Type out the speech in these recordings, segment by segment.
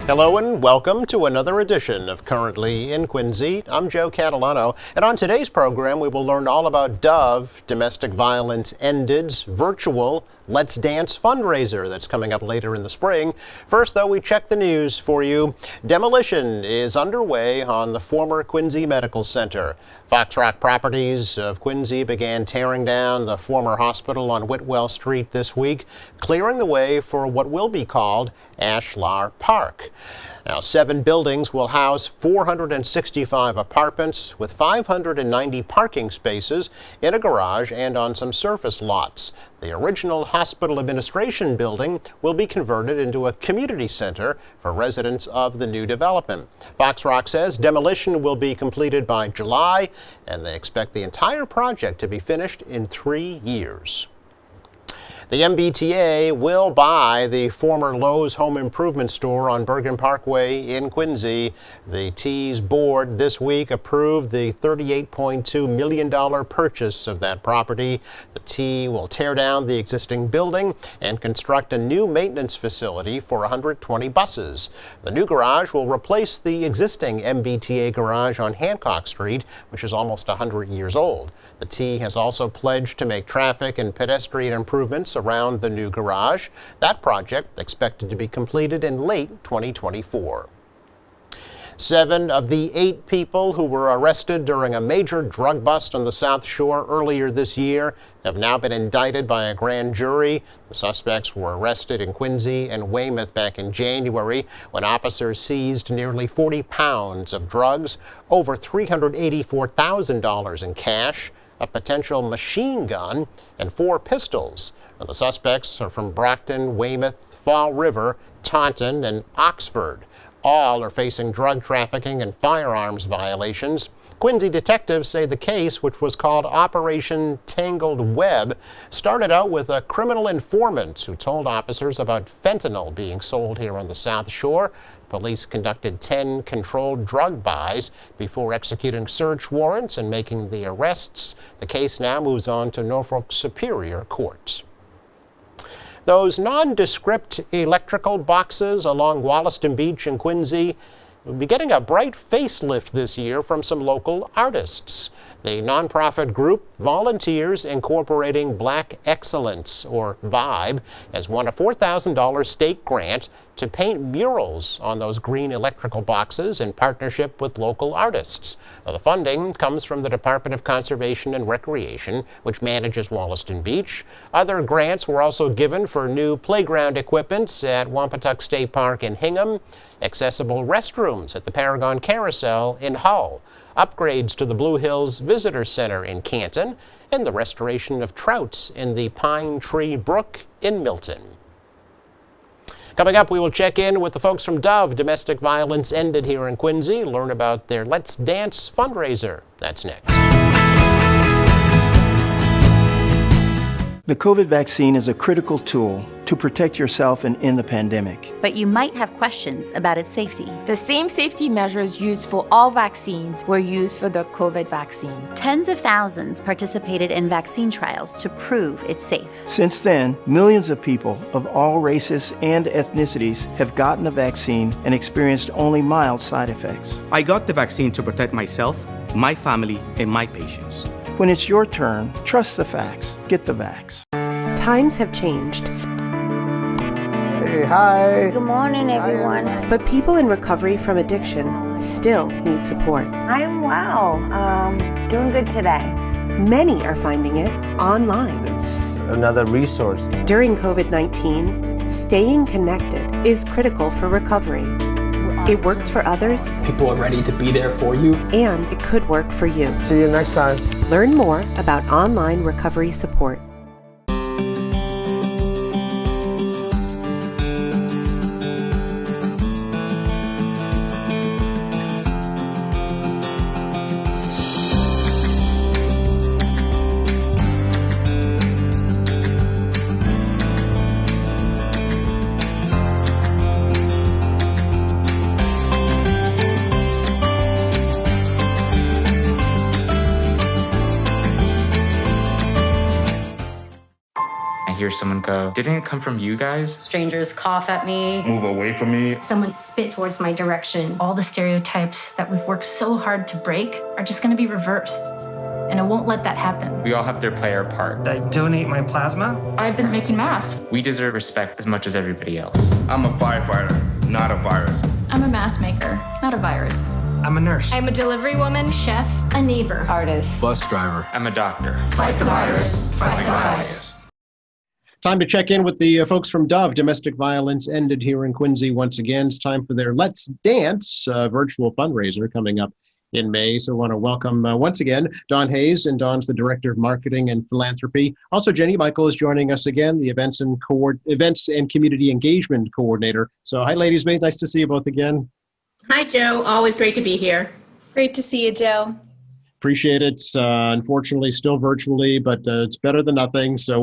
Hello and welcome to another edition of Currently in Quincy. I'm Joe Catalano, and on today's program we will learn all about Dove, Domestic Violence Ended's virtual Let's Dance fundraiser that's coming up later in the spring. First, though, we check the news for you. Demolition is underway on the former Quincy Medical Center. Fox Rock Properties of Quincy began tearing down the former hospital on Whitwell Street this week, clearing the way for what will be called Ashlar Park. Now, 7 buildings will house 465 apartments with 590 parking spaces in a garage and on some surface lots. The original hospital administration building will be converted into a community center for residents of the new development. Fox Rock says demolition will be completed by July, and they expect the entire project to be finished in 3 years. The MBTA will buy the former Lowe's Home Improvement Store on Bergen Parkway in Quincy. The T's board this week approved the $38.2 million purchase of that property. The T will tear down the existing building and construct a new maintenance facility for 120 buses. The new garage will replace the existing MBTA garage on Hancock Street, which is almost 100 years old. The T has also pledged to make traffic and pedestrian improvements around the new garage. That project expected to be completed in late 2024. 7 of the 8 people who were arrested during a major drug bust on the South Shore earlier this year have now been indicted by a grand jury. The suspects were arrested in Quincy and Weymouth back in January when officers seized nearly 40 pounds of drugs, over $384,000 in cash, a potential machine gun, and 4 pistols. Now, the suspects are from Brockton, Weymouth, Fall River, Taunton, and Oxford. All are facing drug trafficking and firearms violations. Quincy detectives say the case, which was called Operation Tangled Web, started out with a criminal informant who told officers about fentanyl being sold here on the South Shore. Police conducted 10 controlled drug buys before executing search warrants and making the arrests. The case now moves on to Norfolk Superior Court. Those nondescript electrical boxes along Wollaston Beach in Quincy will be getting a bright facelift this year from some local artists. The nonprofit group Volunteers Incorporating Black Excellence, or VIBE, has won a $4,000 state grant to paint murals on those green electrical boxes in partnership with local artists. Now, the funding comes from the Department of Conservation and Recreation, which manages Wollaston Beach. Other grants were also given for new playground equipment at Wampatuck State Park in Hingham, accessible restrooms at the Paragon Carousel in Hull, upgrades to the Blue Hills Visitor Center in Canton, and the restoration of trouts in the Pine Tree Brook in Milton. Coming up, we will check in with the folks from Dove, Domestic Violence Ended here in Quincy, learn about their Let's Dance fundraiser. That's next. The COVID vaccine is a critical tool to protect yourself and in the pandemic. But you might have questions about its safety. The same safety measures used for all vaccines were used for the COVID vaccine. Tens of thousands participated in vaccine trials to prove it's safe. Since then, millions of people of all races and ethnicities have gotten the vaccine and experienced only mild side effects. I got the vaccine to protect myself, my family, and my patients. When it's your turn, trust the facts. Get the vax. Times have changed. Hey, hi. Good morning, everyone. But people in recovery from addiction still need support. I'm well. Doing good today. Many are finding it online. It's another resource. During COVID-19, staying connected is critical for recovery. It works for others. People are ready to be there for you. And it could work for you. See you next time. Learn more about online recovery support. hear someone go, "Didn't it come from you guys?" Strangers cough at me. Move away from me. Someone spit towards my direction. All the stereotypes that we've worked so hard to break are just going to be reversed. And I won't let that happen. We all have to play our part. I donate my plasma. I've been making masks. We deserve respect as much as everybody else. I'm a firefighter, not a virus. I'm a mask maker, not a virus. I'm a nurse. I'm a delivery woman, chef, a neighbor, Artist. Bus driver. I'm a doctor. Fight the virus. Fight the virus. Time to check in with the folks from Dove. Domestic violence ended here in Quincy once again. It's time for their Let's Dance virtual fundraiser coming up in May. So I want to welcome once again Dawn Hayes, and Dawn's the Director of Marketing and Philanthropy. Also, Jenny Michael is joining us again, the Events and Community Engagement Coordinator. So hi, ladies. Nice to see you both again. Hi, Joe. Always great to be here. Great to see you, Joe. Appreciate it. Unfortunately, still virtually, but it's better than nothing. So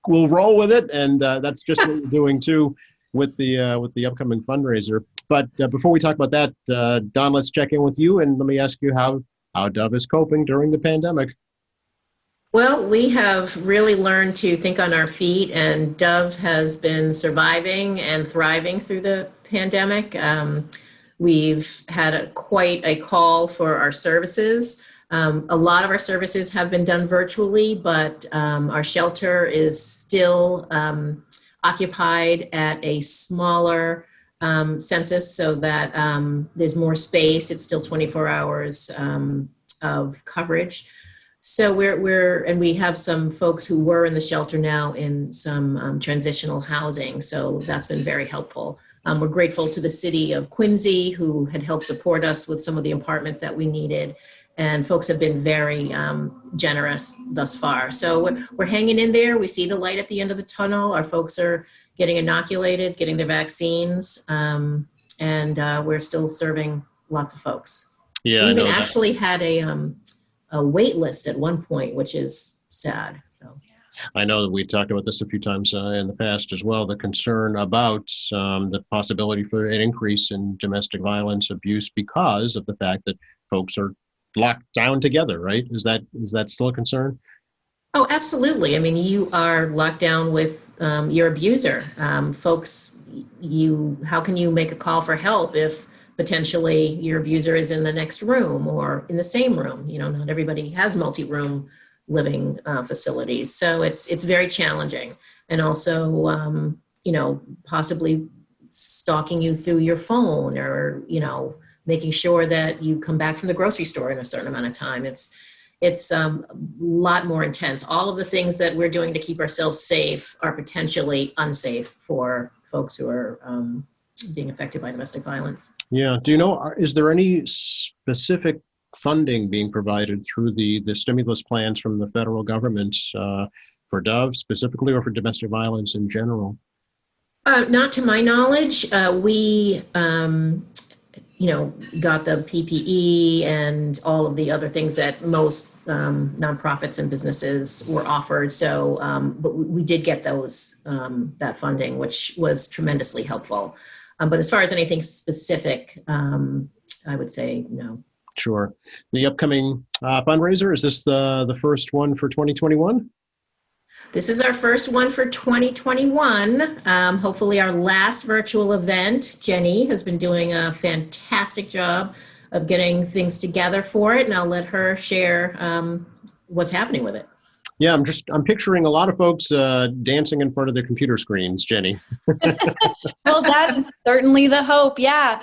we'll roll with it, and that's just what we're doing too with the upcoming fundraiser. But before we talk about that, Don, let's check in with you, and let me ask you how Dove is coping during the pandemic. Well, we have really learned to think on our feet, and Dove has been surviving and thriving through the pandemic. We've had quite a call for our services. A lot of our services have been done virtually, but our shelter is still occupied at a smaller census, so that there's more space. It's still 24 hours of coverage. So we have some folks who were in the shelter now in some transitional housing. So that's been very helpful. We're grateful to the city of Quincy, who had helped support us with some of the apartments that we needed. And folks have been very generous thus far. So we're hanging in there. We see the light at the end of the tunnel. Our folks are getting inoculated, getting their vaccines, and we're still serving lots of folks. Yeah, we even actually had a wait list at one point, which is sad. So I know that we talked about this a few times in the past as well, the concern about the possibility for an increase in domestic violence abuse because of the fact that folks are locked down together, right? Is that still a concern? Oh, absolutely. I mean, you are locked down with your abuser. Folks, how can you make a call for help if potentially your abuser is in the next room or in the same room? You know, not everybody has multi-room living facilities. So it's very challenging. And also, possibly stalking you through your phone, or, making sure that you come back from the grocery store in a certain amount of time. It's a lot more intense. All of the things that we're doing to keep ourselves safe are potentially unsafe for folks who are being affected by domestic violence. Yeah. Do you know, is there any specific funding being provided through the stimulus plans from the federal government for Dove specifically, or for domestic violence in general? Not to my knowledge. We got the PPE and all of the other things that most nonprofits and businesses were offered. So, but we did get those, that funding, which was tremendously helpful. But as far as anything specific, I would say no. Sure. The upcoming fundraiser, is this the first one for 2021? This is our first one for 2021. Hopefully our last virtual event. Jenny has been doing a fantastic job of getting things together for it, and I'll let her share what's happening with it. Yeah, I'm picturing a lot of folks dancing in front of their computer screens, Jenny. Well, that's certainly the hope. Yeah.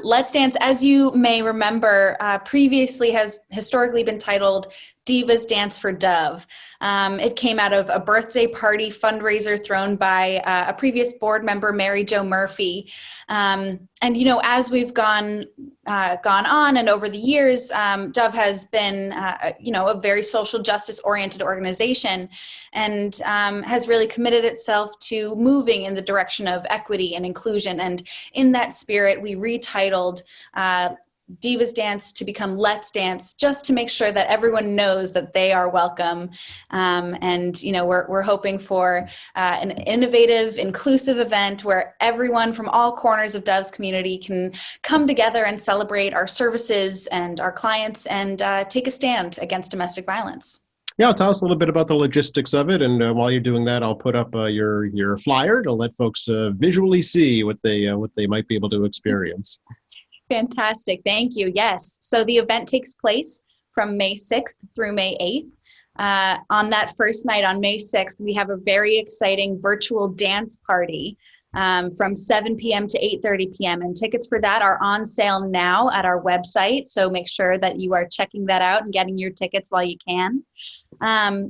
Let's Dance, as you may remember, previously has historically been titled Divas Dance for Dove. It came out of a birthday party fundraiser thrown by a previous board member, Mary Jo Murphy. And, as we've gone on and over the years, Dove has been, a very social justice oriented organization, and has really committed itself to moving in the direction of equity and inclusion. And in that spirit, we retitled Divas Dance to become Let's Dance, just to make sure that everyone knows that they are welcome. And we're hoping for an innovative, inclusive event where everyone from all corners of Dove's community can come together and celebrate our services and our clients and take a stand against domestic violence. Yeah, tell us a little bit about the logistics of it, and while you're doing that, I'll put up your flyer to let folks visually see what they might be able to experience. Fantastic. Thank you. Yes. So the event takes place from May 6th through May 8th. On that first night, on May 6th, we have a very exciting virtual dance party from 7 p.m. to 8:30 p.m. And tickets for that are on sale now at our website. So make sure that you are checking that out and getting your tickets while you can.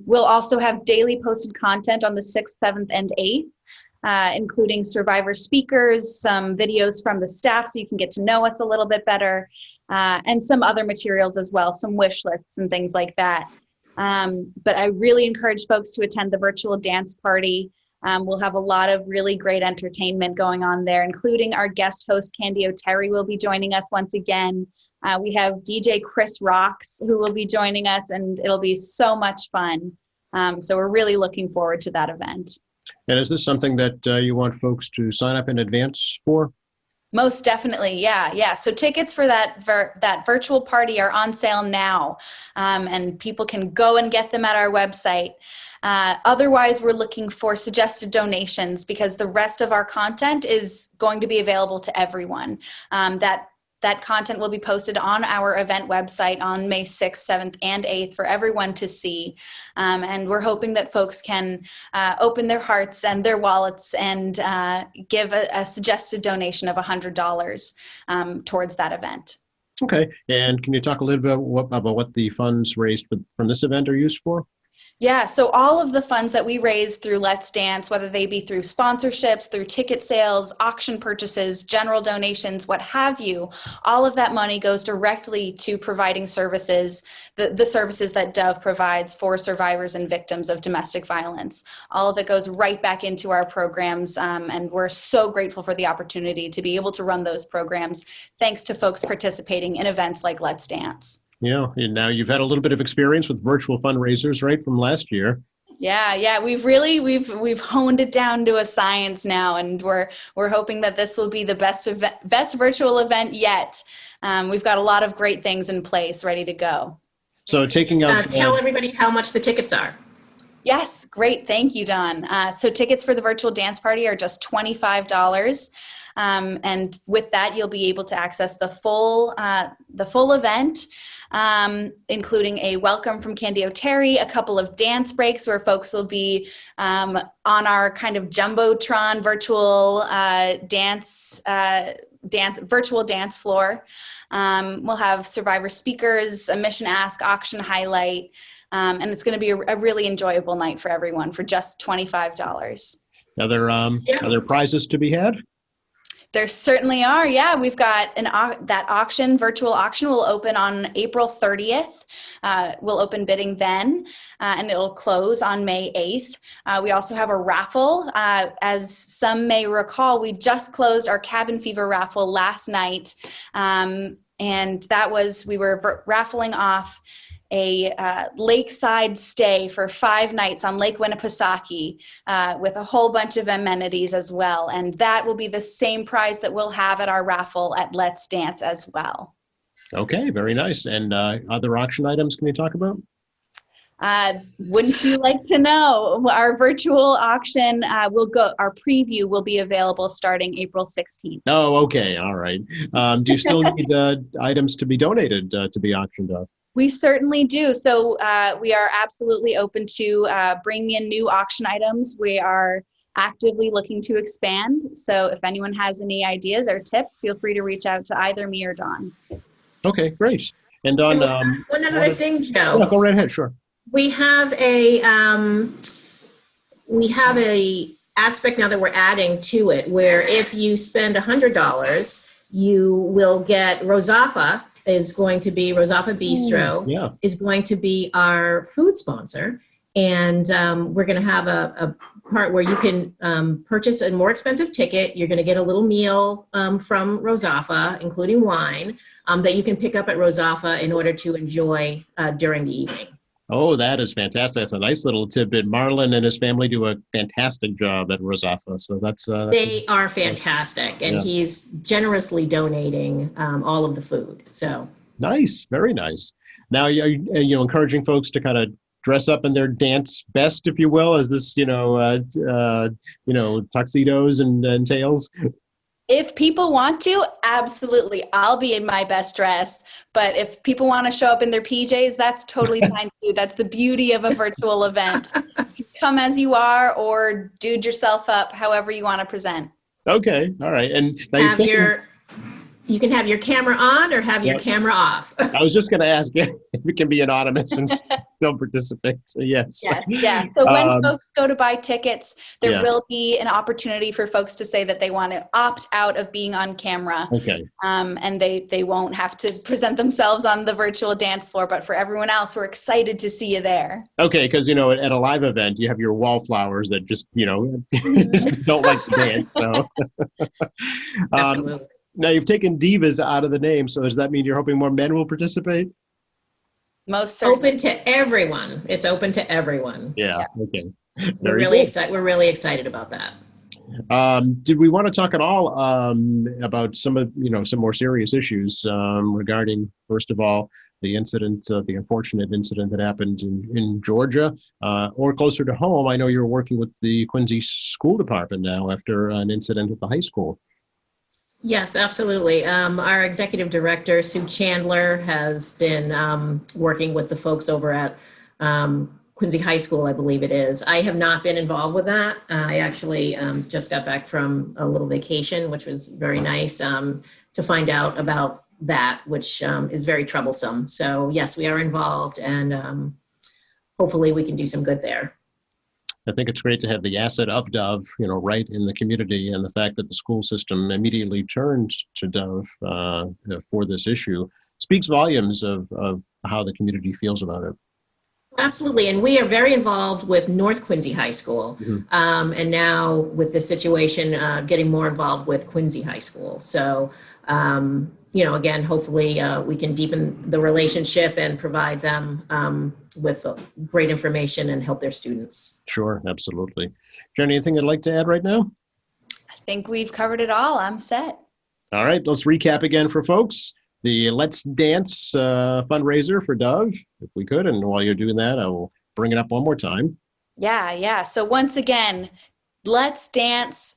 We'll also have daily posted content on the 6th, 7th, and 8th, including survivor speakers, some videos from the staff so you can get to know us a little bit better, and some other materials as well, some wish lists and things like that. But I really encourage folks to attend the virtual dance party. We'll have a lot of really great entertainment going on there, including our guest host, Candy O'Terry, will be joining us once again. We have DJ Chris Rocks, who will be joining us, and it'll be so much fun. So we're really looking forward to that event. And is this something that you want folks to sign up in advance for? Most definitely, yeah. So tickets for that virtual party are on sale now, and people can go and get them at our website. Otherwise, we're looking for suggested donations because the rest of our content is going to be available to everyone. That content will be posted on our event website on May 6th, 7th, and 8th for everyone to see. And we're hoping that folks can open their hearts and their wallets and give a suggested donation of $100 towards that event. Okay. And can you talk a little bit about what the funds raised from this event are used for? Yeah, so all of the funds that we raise through Let's Dance, whether they be through sponsorships, through ticket sales, auction purchases, general donations, what have you, all of that money goes directly to providing services, the services that Dove provides for survivors and victims of domestic violence. All of it goes right back into our programs, and we're so grateful for the opportunity to be able to run those programs, thanks to folks participating in events like Let's Dance. Yeah, and now you've had a little bit of experience with virtual fundraisers, right, from last year. Yeah, we've honed it down to a science now, and we're hoping that this will be the best virtual event yet. We've got a lot of great things in place, ready to go. So tell everybody how much the tickets are. Yes, great, thank you, Don. So tickets for the virtual dance party are just $25. And with that, you'll be able to access the full event, including a welcome from Candy O'Terry, a couple of dance breaks where folks will be on our kind of Jumbotron virtual virtual dance floor. We'll have survivor speakers, a mission ask, auction highlight, and it's going to be a really enjoyable night for everyone for just $25. Are there prizes to be had? There certainly are. Yeah, we've got that virtual auction will open on April 30th. We'll open bidding then, and it'll close on May 8th. We also have a raffle. As some may recall, we just closed our Cabin Fever raffle last night, and we were raffling off a lakeside stay for 5 nights on Lake Winnipesaukee with a whole bunch of amenities as well. And that will be the same prize that we'll have at our raffle at Let's Dance as well. Okay, very nice. And other auction items can you talk about? Wouldn't you like to know? Our virtual auction our preview will be available starting April 16th. Oh, okay. All right. Do you still need items to be donated to be auctioned off? We certainly do. So we are absolutely open to bringing in new auction items. We are actively looking to expand. So if anyone has any ideas or tips, feel free to reach out to either me or Dawn. Okay, great. And Dawn, one other thing, Joe. Yeah, go right ahead. Sure. We have a aspect now that we're adding to it, where if you spend $100, you will get Rosafa Bistro is going to be our food sponsor. And we're going to have a part where you can purchase a more expensive ticket. You're going to get a little meal from Rosafa, including wine, that you can pick up at Rosafa in order to enjoy during the evening. Oh, that is fantastic. That's a nice little tidbit. Marlon and his family do a fantastic job at Rosafa. So they are fantastic. And he's generously donating all of the food. So nice. Very nice. Now, are you encouraging folks to kind of dress up in their dance best, if you will, as this, tuxedos and tails? If people want to, absolutely. I'll be in my best dress. But if people want to show up in their PJs, that's totally fine too. That's the beauty of a virtual event. Come as you are or dude yourself up however you want to present. Okay. All right. And now you can have your camera on or have your camera off. I was just going to ask you if it can be anonymous and still participate. So yes. Yeah. So when folks go to buy tickets, there Yeah. will be an opportunity for folks to say that they want to opt out of being on camera. Okay. And they won't have to present themselves on the virtual dance floor. But for everyone else, we're excited to see you there. Okay. Because, at a live event, you have your wallflowers that just, just don't like to dance. So. Absolutely. Now you've taken divas out of the name, so does that mean you're hoping more men will participate? Most certainly. Open to everyone. It's open to everyone. Yeah. Okay. We're really excited. We're really excited about that. Did we want to talk at all about some more serious issues regarding, first of all, the unfortunate incident that happened in Georgia, or closer to home? I know you're working with the Quincy School Department now after an incident at the high school. Yes, absolutely. Our executive director, Sue Chandler, has been working with the folks over at Quincy High School, I believe it is. I have not been involved with that. I actually just got back from a little vacation, which was very nice to find out about that, which is very troublesome. So yes, we are involved, and hopefully we can do some good there. I think it's great to have the asset of Dove, right in the community, and the fact that the school system immediately turned to Dove for this issue speaks volumes of how the community feels about it. Absolutely, and we are very involved with North Quincy High School, and now with this situation, getting more involved with Quincy High School. So, again, hopefully we can deepen the relationship and provide them with great information and help their students. Sure, absolutely. Jenny, anything you'd like to add right now? I think we've covered it all. I'm set. All right, let's recap again for folks. The Let's Dance fundraiser for Dove, if we could. And while you're doing that, I will bring it up one more time. Yeah. So once again, Let's Dance,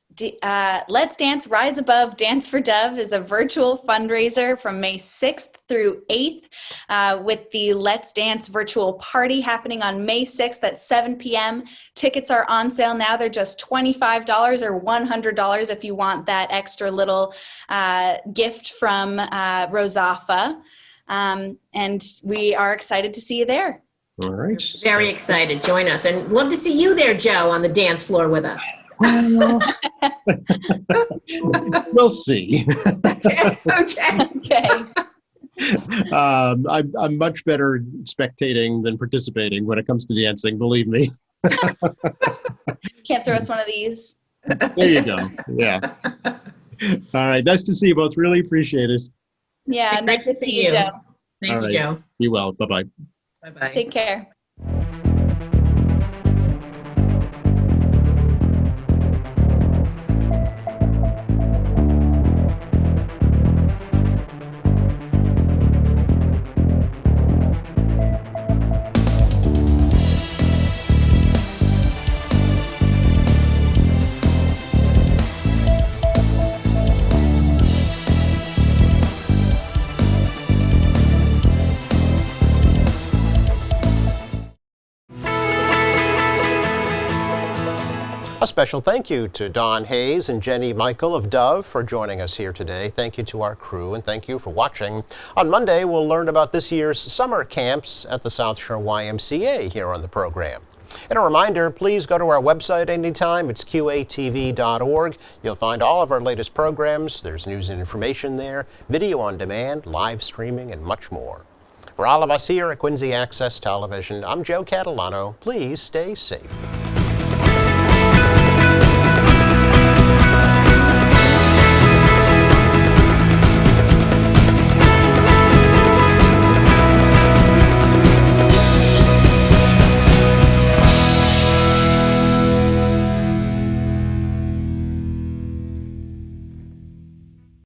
Rise Above, Dance for Dove is a virtual fundraiser from May 6th through 8th with the Let's Dance virtual party happening on May 6th at 7 p.m. Tickets are on sale now. They're just $25 or $100 if you want that extra little gift from Rosafa. And we are excited to see you there. All right. Very excited. Join us. And love to see you there, Joe, on the dance floor with us. We'll see. Okay. I'm much better spectating than participating when it comes to dancing, believe me. Can't throw us one of these. There you go. Yeah. All right. Nice to see you both. Really appreciate it. Yeah. Nice to see you, Joe. Thank you, Joe. Be well. Bye-bye. Bye-bye. Take care. A special thank you to Don Hayes and Jenny Michael of Dove for joining us here today. Thank you to our crew, and thank you for watching. On Monday, we'll learn about this year's summer camps at the South Shore YMCA here on the program. And a reminder, please go to our website anytime. It's qatv.org. You'll find all of our latest programs. There's news and information there, video on demand, live streaming, and much more. For all of us here at Quincy Access Television, I'm Joe Catalano. Please stay safe.